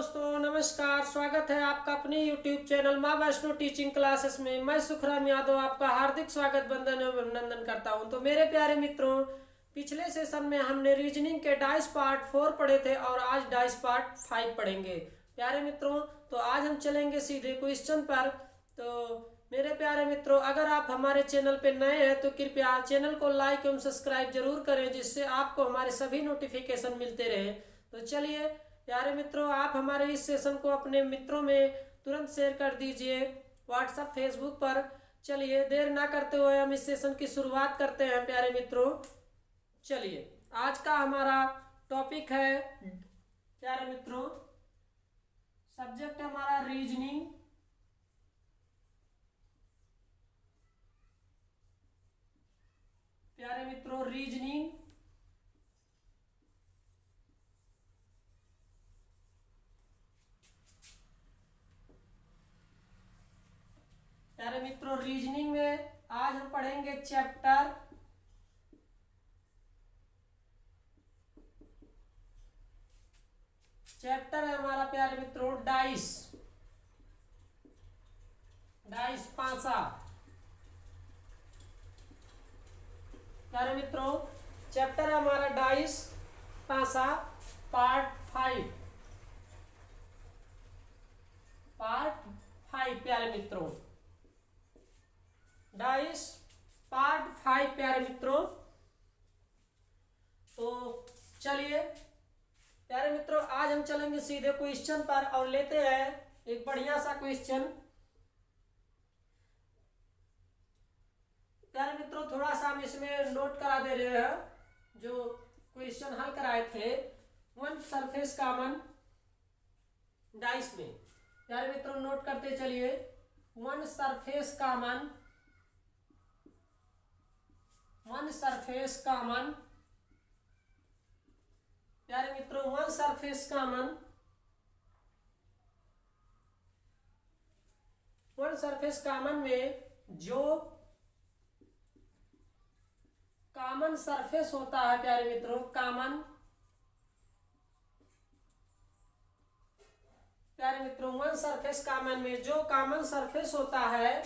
दोस्तों, नमस्कार। स्वागत है आपका अपने YouTube चैनल माँ वैष्णो टीचिंग क्लासेस में। मैं सुखराम यादव आपका हार्दिक स्वागत वंदन एवं अभिनंदन करता हूं। तो मेरे प्यारे मित्रों, पिछले सेशन में हमने रीजनिंग के डाइस पार्ट 4 पढ़े थे और आज डाइस पार्ट 5 पढ़ेंगे। प्यारे मित्रों, तो आज हम चलेंगे सीधे क्वेश्चन पर। तो मेरे प्यारे मित्रों, अगर आप हमारे चैनल पर नए हैं तो कृपया चैनल को लाइक एवं सब्सक्राइब जरूर करें, जिससे आपको हमारे सभी नोटिफिकेशन मिलते रहे। तो चलिए प्यारे मित्रों, आप हमारे इस सेशन को अपने मित्रों में तुरंत शेयर कर दीजिए, व्हाट्सएप फेसबुक पर। चलिए देर ना करते हुए हम इस सेशन की शुरुआत करते हैं। प्यारे मित्रों, चलिए आज का हमारा टॉपिक है, प्यारे मित्रों, सब्जेक्ट हमारा रीजनिंग। प्यारे मित्रों, रीजनिंग। प्यारे मित्रों, रीजनिंग में आज हम पढ़ेंगे चैप्टर है हमारा, प्यारे मित्रों, डाइस पांसा। प्यारे मित्रों, चैप्टर है हमारा डाइस पांसा, पार्ट 5। प्यारे मित्रों, डाइस पार्ट 5। प्यारे मित्रों, तो चलिए प्यारे मित्रों, आज हम चलेंगे सीधे क्वेश्चन पर और लेते हैं एक बढ़िया सा क्वेश्चन। प्यारे मित्रों, थोड़ा सा हम इसमें नोट करा दे रहे हैं जो क्वेश्चन हल कराए थे वन सरफेस कॉमन डाइस में। प्यारे मित्रों, नोट करते चलिए, वन सरफेस कॉमन प्यारे मित्रों, वन सरफेस कॉमन में जो कॉमन सरफेस होता है, प्यारे मित्रों, प्यारे मित्रों, वन सरफेस कॉमन में जो कॉमन सरफेस होता है,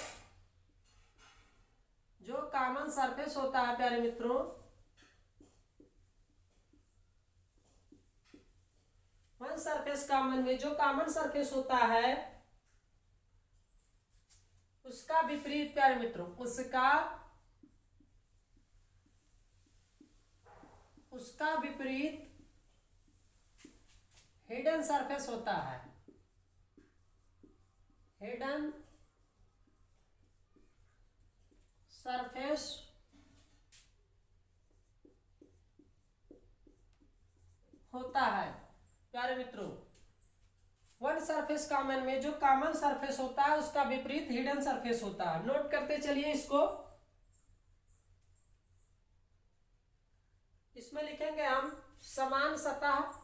प्यारे मित्रों, वन सरफेस कॉमन में जो कॉमन सरफेस होता है उसका विपरीत, प्यारे मित्रों, उसका विपरीत हिडन सरफेस होता है। हिडन सरफेस होता है। प्यारे मित्रों, वन सरफेस कॉमन में जो कॉमन सरफेस होता है उसका विपरीत हिडन सरफेस होता है। नोट करते चलिए इसको। इसमें लिखेंगे हम समान सतह।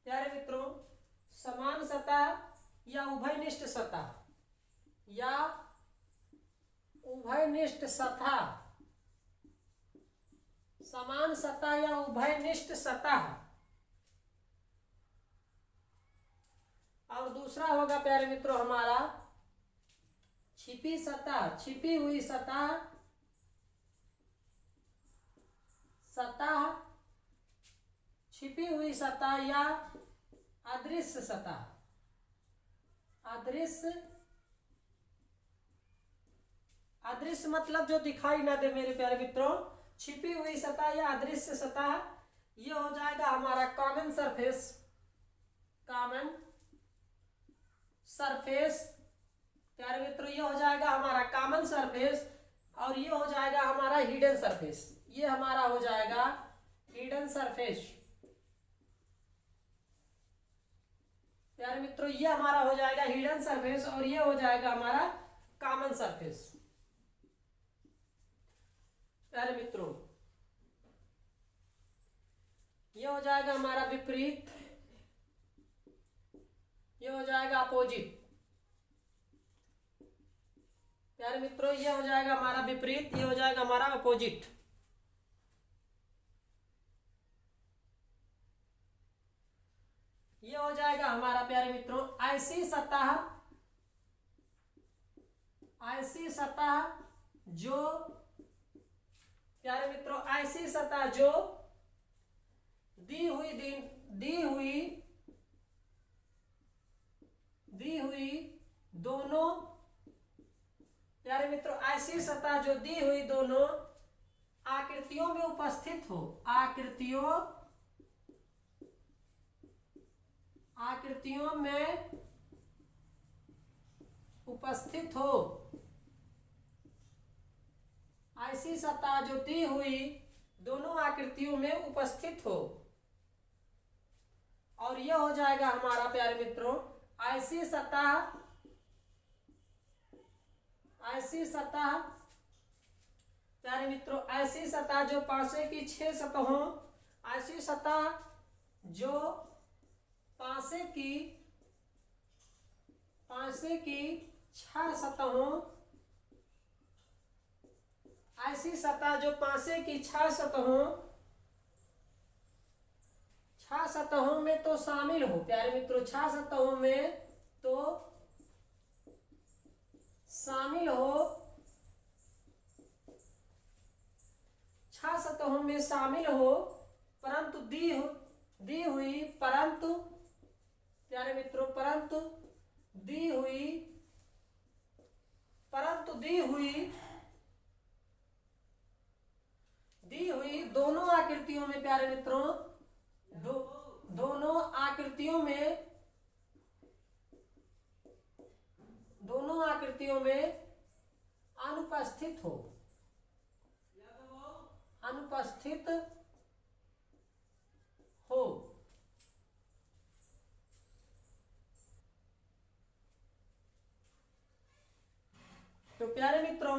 प्यारे मित्रों, समान सतह या उभयनिष्ठ सतह समान सतह या उभयनिष्ठ सतह। और दूसरा होगा, प्यारे मित्रों, हमारा छिपी हुई सतह या अदृश्य सतह। अदृश्य मतलब जो दिखाई ना दे, मेरे प्यारे मित्रों। छिपी हुई सतह या अदृश्य सतह, ये हो जाएगा हमारा कॉमन सरफेस। प्यारे मित्रों, ये हो जाएगा हमारा कॉमन सरफेस और ये हो जाएगा हमारा हिडन सरफेस। ये हमारा हो जाएगा हिडन सरफेस। प्यारे मित्रों, ये हमारा हो जाएगा हिडन सरफेस और ये हो जाएगा हमारा कॉमन सरफेस। प्यारे मित्रों, ये हो जाएगा हमारा विपरीत, ये हो जाएगा अपोजिट। प्यारे मित्रों, ये हो जाएगा हमारा विपरीत, ये हो जाएगा हमारा अपोजिट। जाएगा हमारा प्यारे मित्रों ऐसी सतह जो प्यारे मित्रों ऐसी सतह जो दी हुई दोनों प्यारे मित्रों ऐसी सतह जो दी हुई दोनों आकृतियों में उपस्थित हो, आकृतियों में उपस्थित हो, ऐसी सतह जो दी हुई दोनों आकृतियों में उपस्थित हो। और यह हो जाएगा हमारा प्यारे मित्रों ऐसी सतह प्यारे मित्रों ऐसी सतह जो पासे की 6 सतहों, ऐसी सतह जो पासे की 6 सतहों, ऐसी सतह जो पासे की 6 सतहों में तो शामिल हो प्यारे मित्रों, 6 सतहों में तो शामिल हो, 6 सतहों में शामिल हो, परंतु दी हुई प्यारे मित्रों परंतु दी हुई दोनों आकृतियों में प्यारे मित्रों दोनों आकृतियों में अनुपस्थित हो। तो प्यारे मित्रों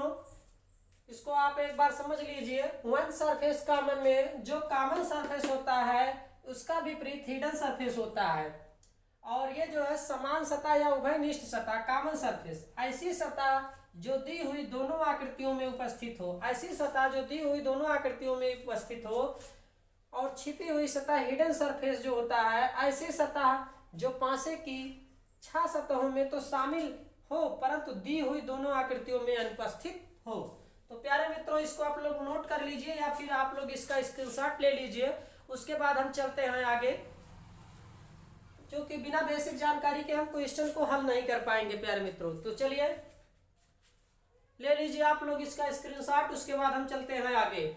इसको आप एक बार समझ लीजिए, वन सरफेस कॉमन में जो कॉमन सरफेस होता है उसका विपरीत हिडन सरफेस होता है, और ये जो है समान सतह या उभयनिष्ठ सतह कॉमन सरफेस, ऐसी सतह जो दी हुई दोनों आकृतियों में उपस्थित हो, ऐसी सतह जो दी हुई दोनों आकृतियों में उपस्थित हो। और छिपी हुई सतह हिडन सरफेस जो होता है ऐसी सतह जो पासे की 6 सतहों में तो शामिल हो, परंतु दी हुई दोनों आकृतियों में अनुपस्थित हो। तो प्यारे मित्रों इसको आप लोग नोट कर लीजिए या फिर आप लोग इसका स्क्रीनशॉट ले लीजिए, उसके बाद हम चलते हैं आगे, क्योंकि बिना बेसिक जानकारी के हम क्वेश्चन को हल नहीं कर पाएंगे प्यारे मित्रों। तो चलिए ले लीजिए आप लोग इसका स्क्रीनशॉट, उसके बाद हम चलते हैं आगे।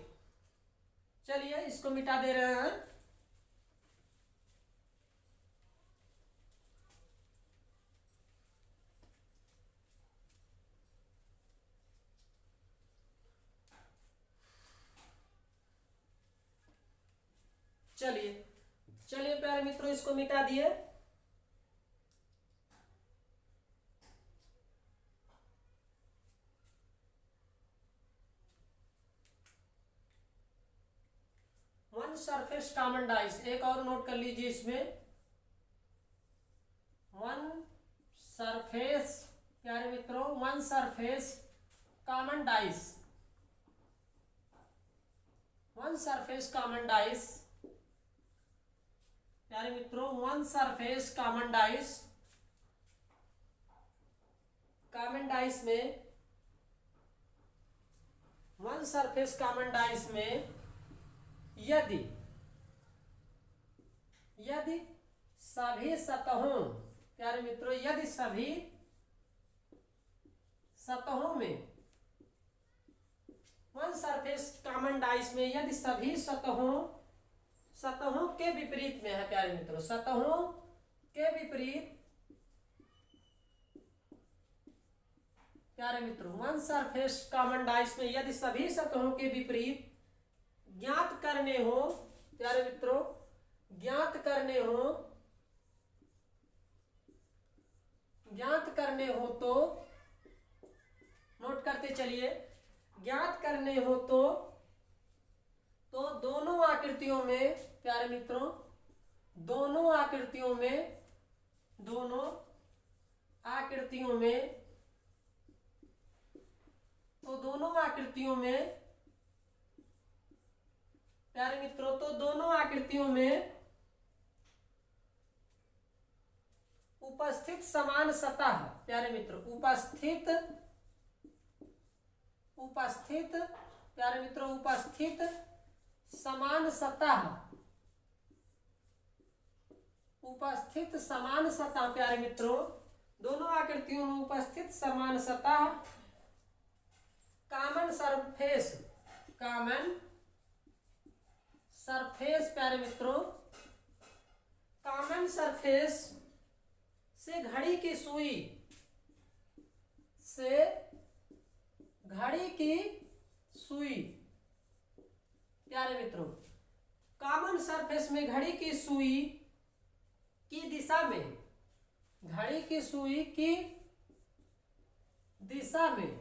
चलिए इसको मिटा दे रहे हैं। चलिए प्यारे मित्रों इसको मिटा दिए। वन सरफेस कॉमन डाइस, एक और नोट कर लीजिए इसमें, वन सरफेस प्यारे मित्रों one surface common dice, one surface common dice प्यारे मित्रों वन सरफेस कॉमन डाइस में वन सरफेस कॉमन डाइस में यदि सभी सतहों प्यारे मित्रों यदि सभी सतहों में वन सरफेस कॉमन डाइस में यदि सभी सतहों के विपरीत में है प्यारे मित्रों, सतहों के विपरीत प्यारे मित्रों वन सरफेस कॉमन डाइस में यदि सभी सतहों के विपरीत ज्ञात करने हो प्यारे मित्रों, ज्ञात करने हो तो नोट करते चलिए, ज्ञात करने हो तो दोनों आकृतियों में प्यारे मित्रों दोनों आकृतियों में प्यारे मित्रों तो दोनों आकृतियों में उपस्थित समान सतह, प्यारे मित्रों उपस्थित प्यारे मित्रों उपस्थित समान सतह, उपस्थित समान सतह, प्यारे मित्रों दोनों आकृतियों में उपस्थित समान सतह, कॉमन सरफेस, कॉमन सरफेस, प्यारे मित्रों कॉमन सरफेस से घड़ी की सुई, से घड़ी की सुई, प्यारे मित्रों कॉमन सरफेस में घड़ी की सुई की दिशा में, घड़ी की सुई की दिशा में,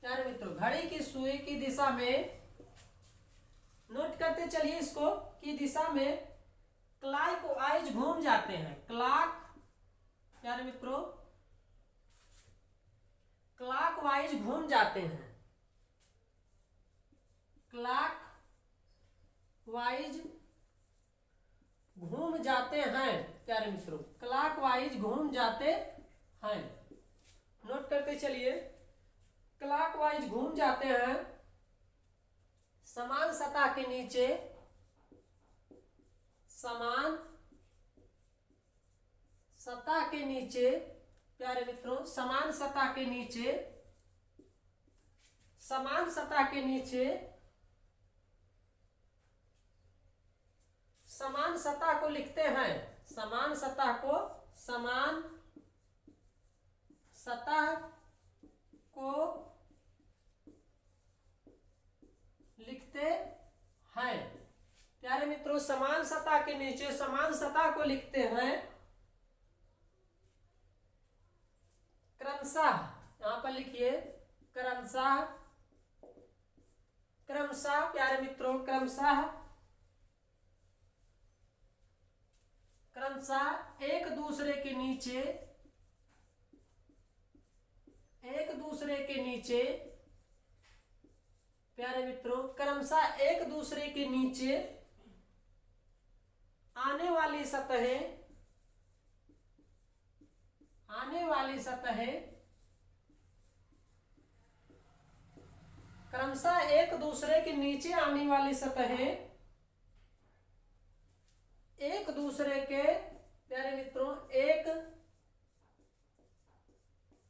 प्यारे मित्रों घड़ी की सुई की दिशा में, नोट करते चलिए इसको, की दिशा में क्लॉकवाइज घूम जाते हैं, क्लॉक, प्यारे मित्रों क्लॉकवाइज घूम जाते हैं, क्लॉक वाइज घूम जाते हैं, प्यारे मित्रों क्लॉकवाइज घूम जाते हैं, नोट करते चलिए, क्लॉकवाइज घूम जाते हैं, समान सतह के नीचे, समान सतह के नीचे, प्यारे मित्रों समान सतह के नीचे, समान सतह के नीचे, समान सतह को लिखते हैं, समान सतह को, समान सतह को लिखते हैं, प्यारे मित्रों समान सतह के नीचे समान सतह को लिखते हैं क्रमशः, यहां पर लिखिए क्रमशः, क्रमशः, प्यारे मित्रों क्रमशः, क्रमशः एक दूसरे के नीचे, एक दूसरे के नीचे, प्यारे मित्रों क्रमशः एक दूसरे के नीचे आने वाली सतहें, आने वाली सतहें, क्रमशः एक दूसरे के नीचे आने वाली सतहें, एक दूसरे के, प्यारे मित्रों एक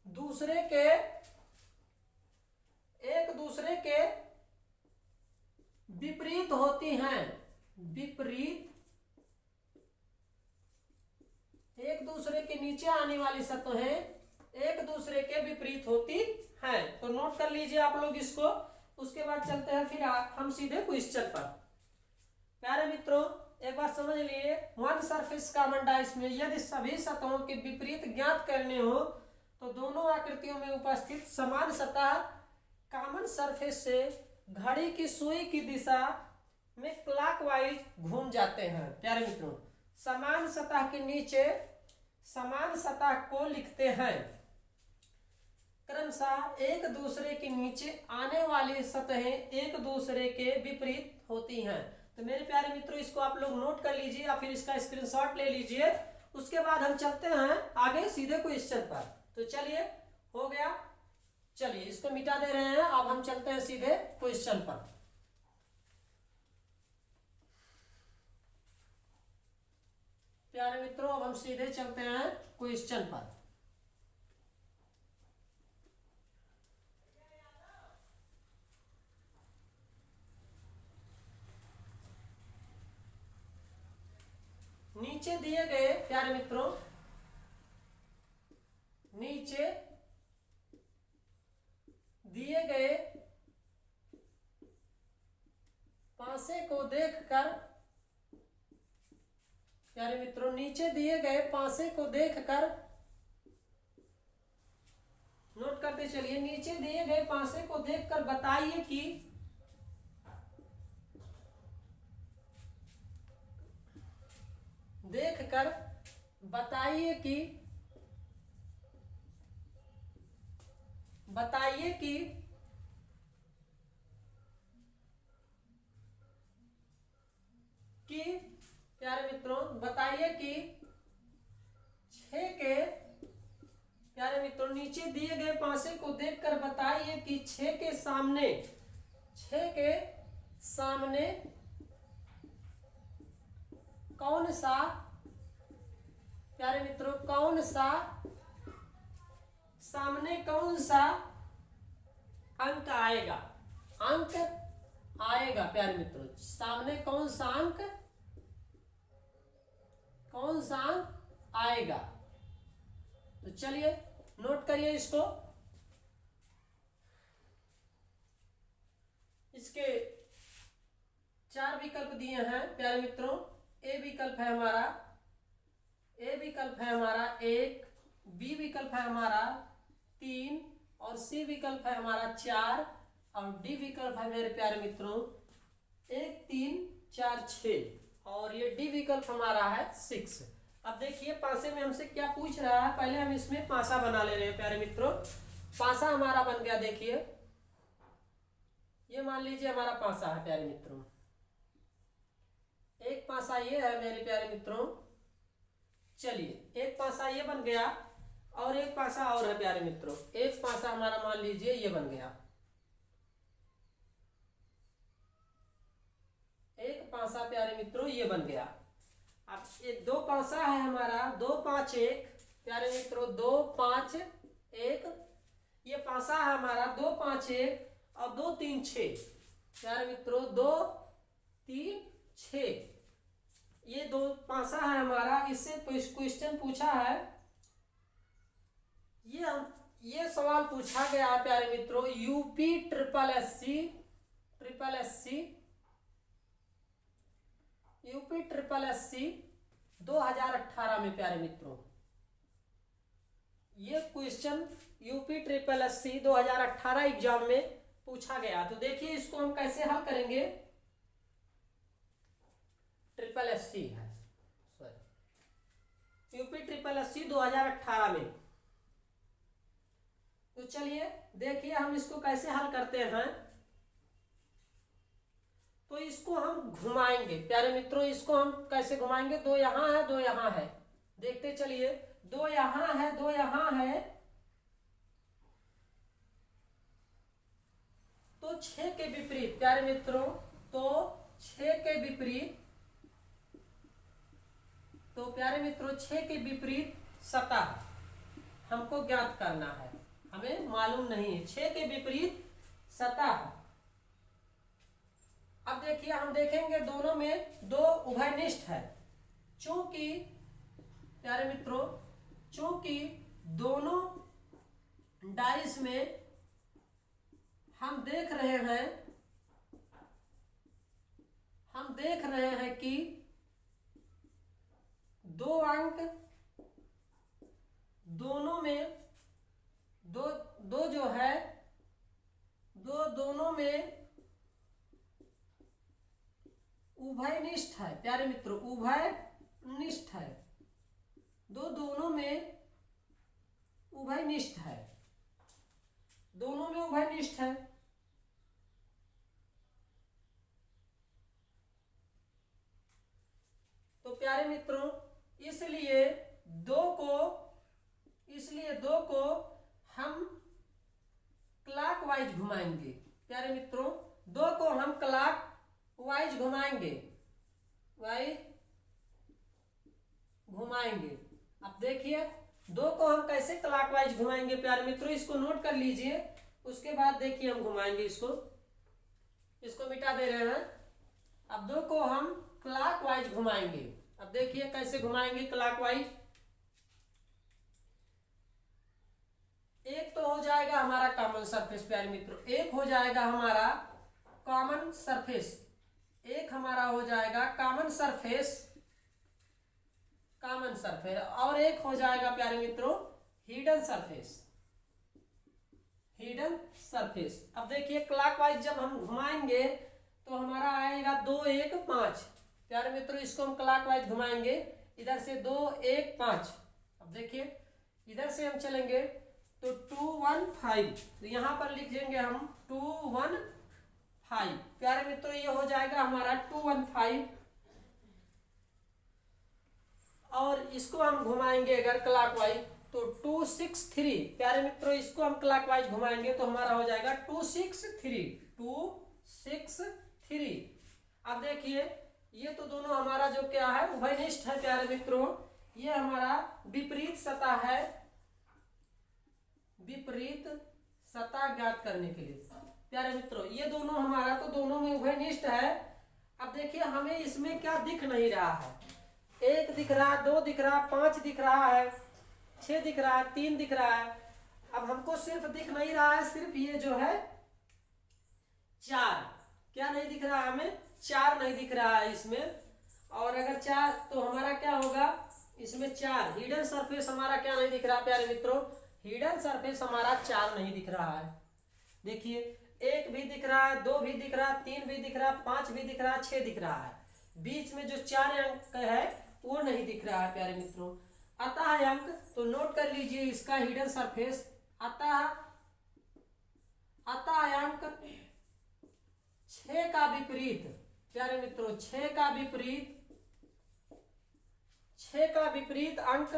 दूसरे के, एक दूसरे के विपरीत होती हैं, विपरीत, एक दूसरे के नीचे आने वाली सतहें एक दूसरे के विपरीत होती हैं, तो नोट कर लीजिए आप लोग इसको। उसके बाद चलते हैं फिर हम सीधे क्वेश्चन पर। प्यारे मित्रों एक बात समझ लिए, वन सरफेस कॉमन डाइस में यदि सभी सतहों के विपरीत ज्ञात करने हो तो दोनों आकृतियों में उपस्थित समान सतह कॉमन सरफेस से घड़ी की सुई की दिशा में क्लॉकवाइज घूम जाते हैं। प्यारे मित्रों समान सतह के नीचे समान सतह को लिखते हैं, क्रमशः एक दूसरे के नीचे आने वाली सतहें एक दूसरे के विपरीत होती हैं। तो मेरे प्यारे मित्रों इसको आप लोग नोट कर लीजिए या फिर इसका स्क्रीनशॉट ले लीजिए। उसके बाद हम चलते हैं आगे सीधे क्वेश्चन पर। तो चलिए हो गया, चलिए इसको मिटा दे रहे हैं, अब हम चलते हैं सीधे क्वेश्चन पर। प्यारे मित्रों अब हम सीधे चलते हैं क्वेश्चन पर। नीचे दिए गए, प्यारे मित्रों नीचे दिए गए पासे को देखकर, प्यारे मित्रों नीचे दिए गए पासे को देखकर, नोट करते चलिए, नीचे दिए गए पासे को देखकर बताइए कि देखकर बताइए कि प्यारे मित्रों बताइए कि 6 के प्यारे मित्रों नीचे दिए गए पासे को देखकर बताइए कि 6 के सामने कौन सा प्यारे मित्रों सामने कौन सा अंक आएगा प्यारे मित्रों, सामने कौन सा अंक आएगा। तो चलिए नोट करिए इसको। इसके 4 विकल्प दिए हैं प्यारे मित्रों। ए विकल्प है हमारा 1, बी विकल्प है हमारा 3 और सी विकल्प है हमारा 4 और डी विकल्प है मेरे प्यारे मित्रों 1, 3, 4, 6 और ये डी विकल्प हमारा है 6। अब देखिए पासे में हमसे क्या पूछ रहा है। पहले हम इसमें पासा बना ले रहे हैं प्यारे मित्रों। पासा हमारा बन गया, देखिए ये मान लीजिए हमारा पासा है प्यारे मित्रों। एक पासा ये है मेरे प्यारे मित्रों। चलिए एक पासा ये बन गया और एक पासा और है प्यारे मित्रों। एक पासा हमारा मान लीजिए ये बन गया, एक पासा प्यारे मित्रों ये बन गया। अब ये 2 पासा है हमारा 2, 5, 1 प्यारे मित्रों 2, 5, 1। ये पासा है हमारा 2, 5, 1 और 2, 3, 6 प्यारे मित्रों 2, 3, 6। ये 2 पासा है हमारा। इससे क्वेश्चन पूछा है, ये सवाल पूछा गया है प्यारे मित्रों यूपी ट्रिपल एससी 2018 में प्यारे मित्रों। ये question UP triple SC 2018 exam में पूछा गया। तो देखिए इसको हम कैसे हल करेंगे। ट्रिपल एससी है यूपी ट्रिपल एससी 2018 में। तो चलिए देखिए हम इसको कैसे हल करते हैं। तो इसको हम घुमाएंगे प्यारे मित्रों। इसको हम कैसे घुमाएंगे, 2 यहां है 2 यहां है, देखते चलिए 2 यहां है 2 यहां है। तो 6 के विपरीत प्यारे मित्रों, तो 6 के विपरीत, तो प्यारे मित्रों 6 के विपरीत सतह हमको ज्ञात करना है, हमें मालूम नहीं है 6 के विपरीत सतह। अब देखिए हम देखेंगे दोनों में 2 उभयनिष्ठ है। चूंकि प्यारे मित्रों दोनों डाइस में हम देख रहे हैं कि 2 अंक दोनों में दो जो है दोनों में उभयनिष्ठ है प्यारे मित्रों, उभयनिष्ठ है। दोनों में उभयनिष्ठ है, दोनों में उभयनिष्ठ है। तो प्यारे मित्रों इसलिए दो को हम क्लॉकवाइज घुमाएंगे प्यारे मित्रों। 2 को हम क्लॉकवाइज घुमाएंगे, अब देखिए 2 को हम कैसे क्लॉकवाइज घुमाएंगे प्यारे मित्रों, इसको नोट कर लीजिए। उसके बाद देखिए हम घुमाएंगे इसको मिटा दे रहे हैं। अब 2 को हम क्लॉकवाइज घुमाएंगे। अब देखिए कैसे घुमाएंगे क्लॉकवाइज। एक तो हो जाएगा हमारा कॉमन सरफेस प्यारे मित्रों, एक हो जाएगा हमारा कॉमन सरफेस, एक हमारा हो जाएगा कॉमन सरफेस और एक हो जाएगा प्यारे मित्रों हिडन सरफेस। अब देखिए क्लॉकवाइज जब हम घुमाएंगे तो हमारा आएगा 2, 1, 5 प्यारे मित्रों। इसको हम क्लॉकवाइज घुमाएंगे, इधर से 2, 1, 5। अब देखिए इधर से हम चलेंगे तो 2, 1, 5, तो यहां पर लिख देंगे हम 2, 1, 5 प्यारे मित्रों। ये हो जाएगा हमारा 2, 1, 5। और इसको हम घुमाएंगे अगर क्लॉकवाइज तो 263। प्यारे मित्रों इसको हम क्लॉकवाइज घुमाएंगे तो हमारा हो जाएगा 263। अब देखिए ये तो दोनों हमारा जो क्या है उभयनिष्ठ है प्यारे मित्रों, ये हमारा विपरीत सतह है, विपरीत सतह ज्ञात करने के लिए प्यारे मित्रों ये दोनों हमारा तो दोनों में उभयनिष्ठ है। अब देखिए हमें इसमें क्या दिख नहीं रहा है, 1 दिख रहा, 2 दिख रहा, 5 दिख रहा है, 6 दिख रहा है, 3 दिख रहा है। अब हमको सिर्फ दिख नहीं रहा है, सिर्फ ये जो है 4, क्या नहीं दिख रहा है हमें, 4 नहीं दिख रहा है इसमें। और अगर 4 तो हमारा क्या होगा, इसमें 4 हिडन सरफेस हमारा क्या नहीं दिख रहा प्यारे मित्रों, हिडन सरफेस हमारा 4 नहीं दिख रहा है। देखिए 1 भी दिख रहा है, 2 भी दिख रहा है, 3 भी दिख रहा है, 5 भी दिख रहा है, 6 दिख रहा है, बीच में जो 4 अंक है वो नहीं दिख रहा है प्यारे मित्रों। अतः अंक तो नोट कर लीजिए इसका हिडन सरफेस, अतः अंक 6 का विपरीत प्यारे मित्रों, 6 का विपरीत अंक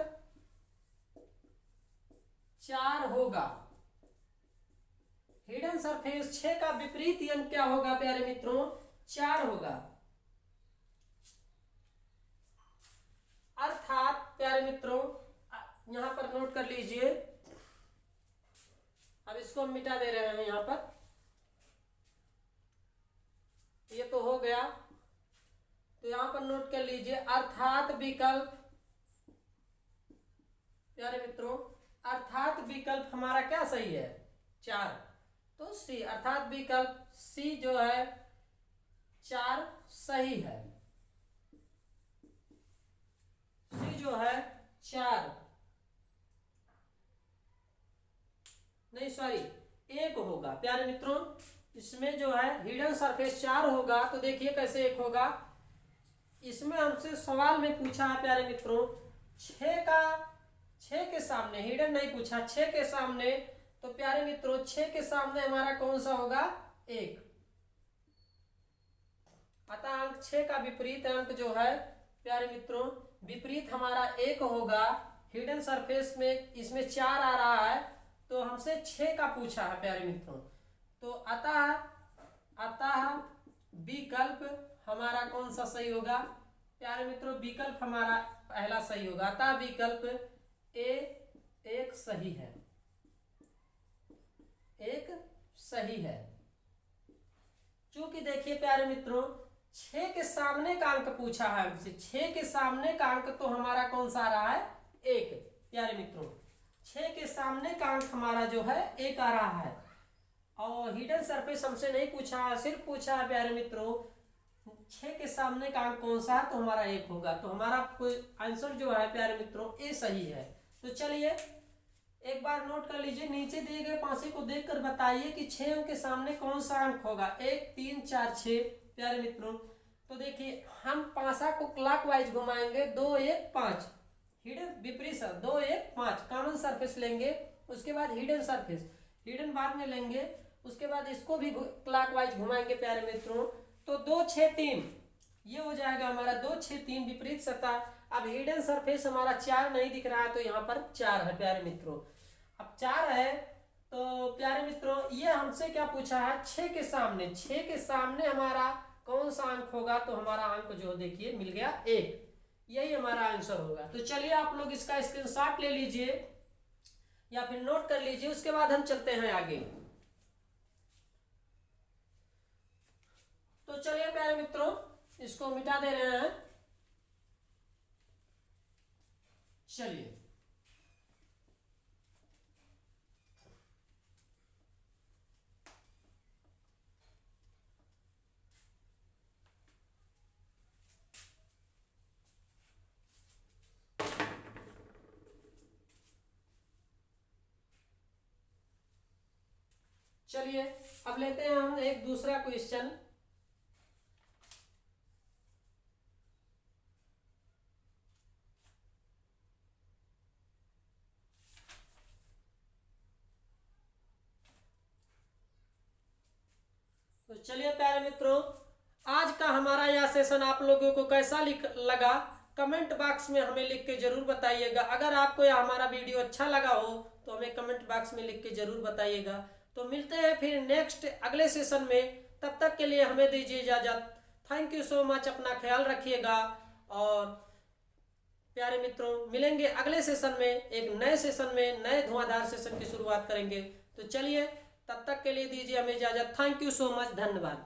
4 होगा। हिडन सरफेस 6 का विपरीत अंक क्या होगा प्यारे मित्रों, 4 होगा। अर्थात प्यारे मित्रों यहां पर नोट कर लीजिए, अब इसको हम मिटा दे रहे हैं, यहां पर ये तो हो गया, तो यहां पर नोट कर लीजिए अर्थात विकल्प प्यारे मित्रों, अर्थात विकल्प हमारा क्या सही है 4, तो सी, अर्थात विकल्प सी जो है 4 सही है, सी जो है 4 नहीं सॉरी 1 होगा प्यारे मित्रों। इसमें जो है हिडन सरफेस 4 होगा, तो देखिए कैसे 1 होगा, इसमें हमसे सवाल में पूछा है प्यारे मित्रों 6 के सामने, हिडन नहीं पूछा, 6 के सामने, तो प्यारे मित्रों 6 के सामने हमारा कौन सा होगा 1, अतः अंक 6 का विपरीत अंक जो है प्यारे मित्रों विपरीत हमारा 1 होगा। हिडन सरफेस में इसमें 4 आ रहा है, तो हमसे 6 का पूछा है प्यारे मित्रों, तो अतः विकल्प हमारा कौन सा सही होगा प्यारे मित्रों, विकल्प हमारा पहला सही होगा, अतः विकल्प ए 1 सही है, 1 सही है। चूंकि देखिए प्यारे मित्रों 6 के सामने का अंक पूछा है हमसे, 6 के सामने का अंक तो हमारा कौन सा आ रहा है 1 प्यारे मित्रों, 6 के सामने का अंक हमारा जो है 1 आ रहा है। और हिडन सरफेस हमसे नहीं पूछा है, सिर्फ पूछा है प्यारे मित्रों 6 के सामने का अंक कौन सा है, तो हमारा 1 होगा, तो हमारा आंसर जो है प्यारे मित्रों ए सही है। तो चलिए एक बार नोट कर लीजिए, नीचे दिए गए पांसे को देखकर बताइए कि 6 अंक के सामने कौन सा अंक होगा, 1 3 4 6 प्यारे मित्रों। तो देखिए हम पांसा को क्लॉकवाइज घुमाएंगे, 2 1 5 हिडन विपरीत 2 1 5 कॉमन सरफेस लेंगे, उसके बाद हिडन सरफेस, हिडन बाद में लेंगे, उसके बाद इसको भी क्लॉकवाइज घुमाएंगे प्यारे मित्रों, तो 2 6 3 ये हो जाएगा हमारा 2 6 3 विपरीत सतह। अब हिडन सरफेस हमारा 4 नहीं दिख रहा है, तो यहाँ पर 4 है प्यारे मित्रों। अब 4 है तो प्यारे मित्रों ये हमसे क्या पूछा है 6 के सामने, 6 के सामने हमारा कौन सा अंक होगा, तो हमारा अंक जो देखिए मिल गया 1, यही हमारा आंसर होगा। तो चलिए आप लोग इसका स्क्रीनशॉट ले लीजिए या फिर नोट कर लीजिए, उसके बाद हम चलते हैं आगे। तो चलिए प्यारे मित्रों इसको मिटा दे रहे हैं, चलिए चलिए अब लेते हैं हम एक दूसरा क्वेश्चन। तो चलिए प्यारे मित्रों आज का हमारा यह सेशन आप लोगों को कैसा लगा कमेंट बॉक्स में हमें लिख के ज़रूर बताइएगा। अगर आपको यह हमारा वीडियो अच्छा लगा हो तो हमें कमेंट बॉक्स में लिख के ज़रूर बताइएगा। तो मिलते हैं फिर नेक्स्ट अगले सेशन में, तब तक के लिए हमें दीजिए इजाज़त। थैंक यू सो मच, अपना ख्याल रखिएगा। और प्यारे मित्रों, मिलेंगे अगले सेशन में, एक नए सेशन में, नए धुआंधार सेशन की शुरुआत करेंगे। तो चलिए, तब तक के लिए दीजिए हमें इजाज़त। थैंक यू सो मच, धन्यवाद।